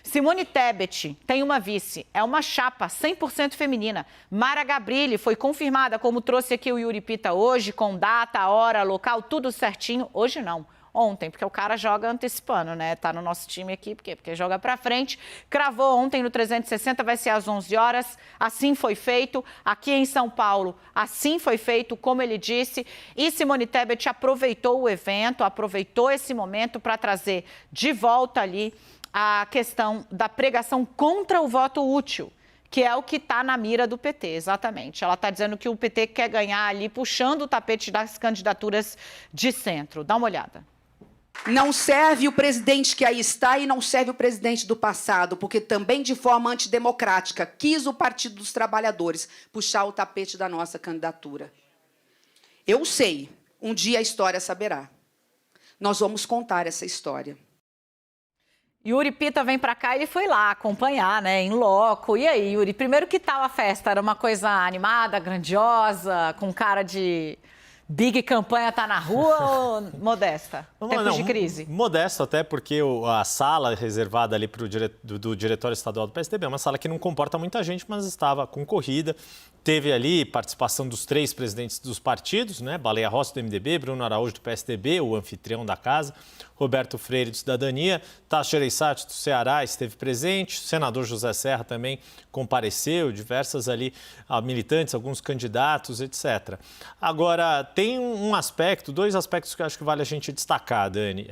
Simone Tebet tem uma vice, é uma chapa 100% feminina. Mara Gabrilli foi confirmada, como trouxe aqui o Yuri Pita hoje, com data, hora, local, tudo certinho. Hoje não. Ontem, porque o cara joga antecipando, né? Tá no nosso time aqui, por quê? Porque joga pra frente. Cravou ontem no 360, vai ser às 11 horas. Assim foi feito. Aqui em São Paulo, assim foi feito, como ele disse. E Simone Tebet aproveitou o evento, aproveitou esse momento para trazer de volta ali a questão da pregação contra o voto útil, que é o que está na mira do PT, exatamente. Ela está dizendo que o PT quer ganhar ali, puxando o tapete das candidaturas de centro. Dá uma olhada. Não serve o presidente que aí está e não serve o presidente do passado, porque também de forma antidemocrática quis o Partido dos Trabalhadores puxar o tapete da nossa candidatura. Eu sei, um dia a história saberá. Nós vamos contar essa história. Yuri Pita vem para cá e ele foi lá acompanhar, né, em loco. E aí, Yuri, primeiro que tal a festa? Era uma coisa animada, grandiosa, com cara de big campanha tá na rua ou modesta? Tempos de crise? Modesto até porque a sala reservada ali do Diretório Estadual do PSDB é uma sala que não comporta muita gente, mas estava concorrida. Teve ali participação dos 3 presidentes dos partidos, né? Baleia Rossi do MDB, Bruno Araújo do PSDB, o anfitrião da casa, Roberto Freire do Cidadania, Tasso Gereissati do Ceará esteve presente, o senador José Serra também compareceu, diversas ali militantes, alguns candidatos, etc. Agora, tem dois aspectos que eu acho que vale a gente destacar, Dani.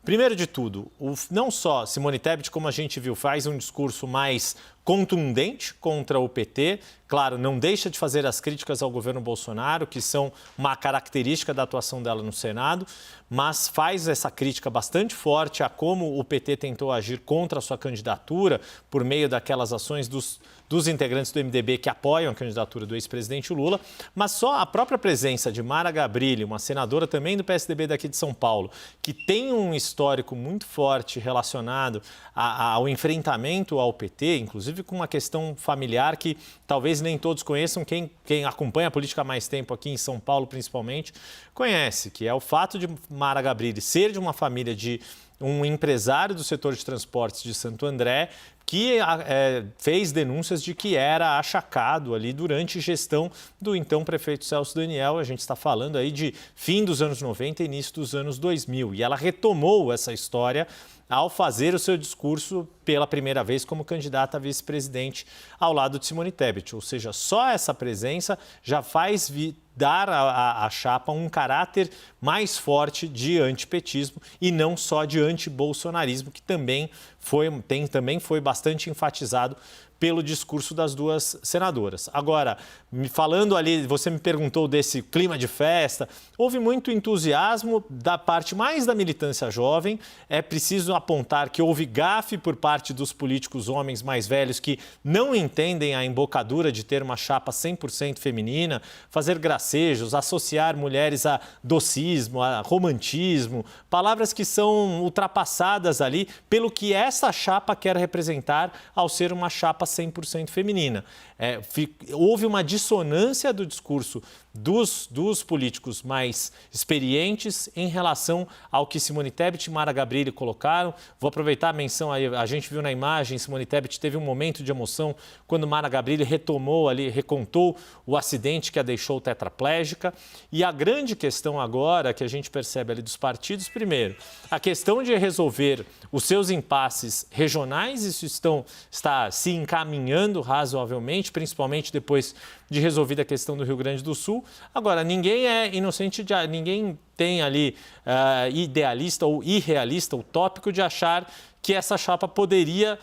Primeiro de tudo, não só Simone Tebet, como a gente viu, faz um discurso mais contundente contra o PT. Claro, não deixa de fazer as críticas ao governo Bolsonaro, que são uma característica da atuação dela no Senado, mas faz essa crítica bastante forte a como o PT tentou agir contra a sua candidatura por meio daquelas ações dos integrantes do MDB que apoiam a candidatura do ex-presidente Lula, mas só a própria presença de Mara Gabrilli, uma senadora também do PSDB daqui de São Paulo, que tem um histórico muito forte relacionado ao enfrentamento ao PT, inclusive com uma questão familiar que talvez nem todos conheçam, quem acompanha a política há mais tempo aqui em São Paulo principalmente, conhece, que é o fato de Mara Gabrilli ser de uma família de um empresário do setor de transportes de Santo André, que fez denúncias de que era achacado ali durante gestão do então prefeito Celso Daniel. A gente está falando aí de fim dos anos 90 e início dos anos 2000. E ela retomou essa história ao fazer o seu discurso pela primeira vez como candidata a vice-presidente ao lado de Simone Tebet. Ou seja, só essa presença já faz dar à chapa um caráter mais forte de antipetismo e não só de antibolsonarismo, que também foi bastante enfatizado pelo discurso das duas senadoras. Agora, falando ali, você me perguntou desse clima de festa, houve muito entusiasmo da parte mais da militância jovem. É preciso apontar que houve gafe por parte dos políticos homens mais velhos que não entendem a embocadura de ter uma chapa 100% feminina, fazer gracejos, associar mulheres a docismo, a romantismo, palavras que são ultrapassadas ali pelo que essa chapa quer representar ao ser uma chapa 100% feminina. Houve uma dissonância do discurso dos políticos mais experientes em relação ao que Simone Tebet e Mara Gabrilli colocaram. Vou aproveitar a menção aí, a gente viu na imagem, Simone Tebet teve um momento de emoção quando Mara Gabrilli recontou o acidente que a deixou tetraplégica. E a grande questão agora que a gente percebe ali dos partidos, primeiro, a questão de resolver os seus impasses regionais, isso está se encaminhando razoavelmente, principalmente depois de resolvida a questão do Rio Grande do Sul. Agora, ninguém é inocente, ninguém tem ali idealista ou irrealista, utópico de achar que essa chapa poderia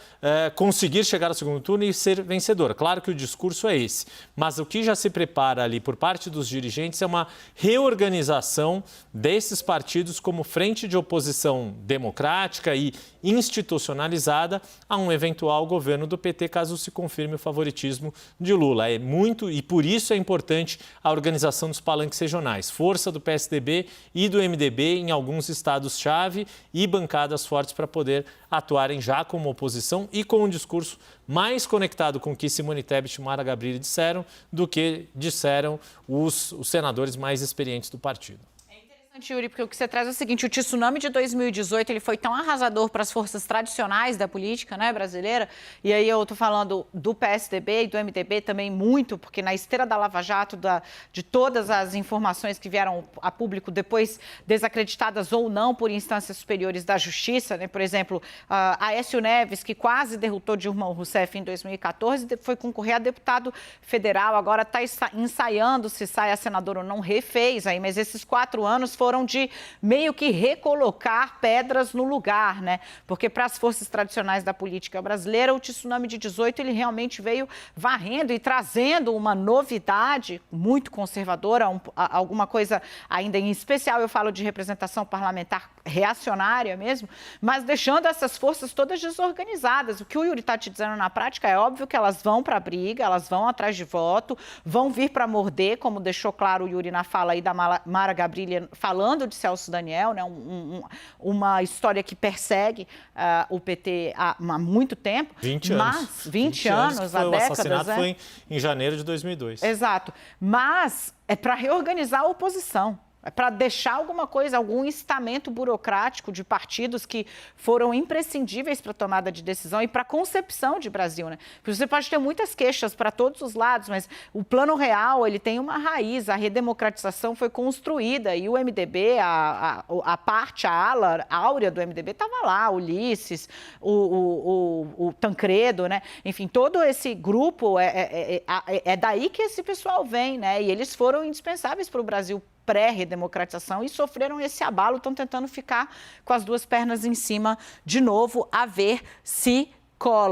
conseguir chegar ao segundo turno e ser vencedora. Claro que o discurso é esse, mas o que já se prepara ali por parte dos dirigentes é uma reorganização desses partidos como frente de oposição democrática e institucionalizada a um eventual governo do PT, caso se confirme o favoritismo de Lula. É muito, e por isso é importante a organização dos palanques regionais, força do PSDB e do MDB em alguns estados-chave e bancadas fortes para poder atuarem já como oposição e com um discurso mais conectado com o que Simone Tebet e Mara Gabrilli disseram do que disseram os senadores mais experientes do partido. Yuri, porque o que você traz é o seguinte, o tsunami de 2018 ele foi tão arrasador para as forças tradicionais da política, né, brasileira, e aí eu estou falando do PSDB e do MDB também muito, porque na esteira da Lava Jato, de todas as informações que vieram a público depois desacreditadas ou não por instâncias superiores da justiça, né, por exemplo, Aécio Neves, que quase derrotou Dilma Rousseff em 2014, foi concorrer a deputado federal, agora está ensaiando se sai a senadora ou não, refez aí, mas esses 4 anos foram de meio que recolocar pedras no lugar, né? Porque para as forças tradicionais da política brasileira, o tsunami de 18 ele realmente veio varrendo e trazendo uma novidade muito conservadora, alguma coisa ainda em especial, eu falo de representação parlamentar reacionária mesmo, mas deixando essas forças todas desorganizadas. O que o Yuri está te dizendo na prática é óbvio que elas vão para a briga, elas vão atrás de voto, vão vir para morder, como deixou claro o Yuri na fala aí da Mara Gabrilli, falando de Celso Daniel, né, uma história que persegue o PT há muito tempo. 20 anos. Mas, 20 anos, há décadas. O assassinato foi em janeiro de 2002. Exato. Mas é para reorganizar a oposição. É para deixar alguma coisa, algum estamento burocrático de partidos que foram imprescindíveis para a tomada de decisão e para a concepção de Brasil, né? Porque você pode ter muitas queixas para todos os lados, mas o Plano Real, ele tem uma raiz, a redemocratização foi construída e o MDB, a ala áurea do MDB estava lá, Ulisses, o Tancredo, né? Enfim, todo esse grupo, é daí que esse pessoal vem, né? E eles foram indispensáveis para o Brasil pré-redemocratização e sofreram esse abalo, estão tentando ficar com as 2 pernas em cima de novo, a ver se cola.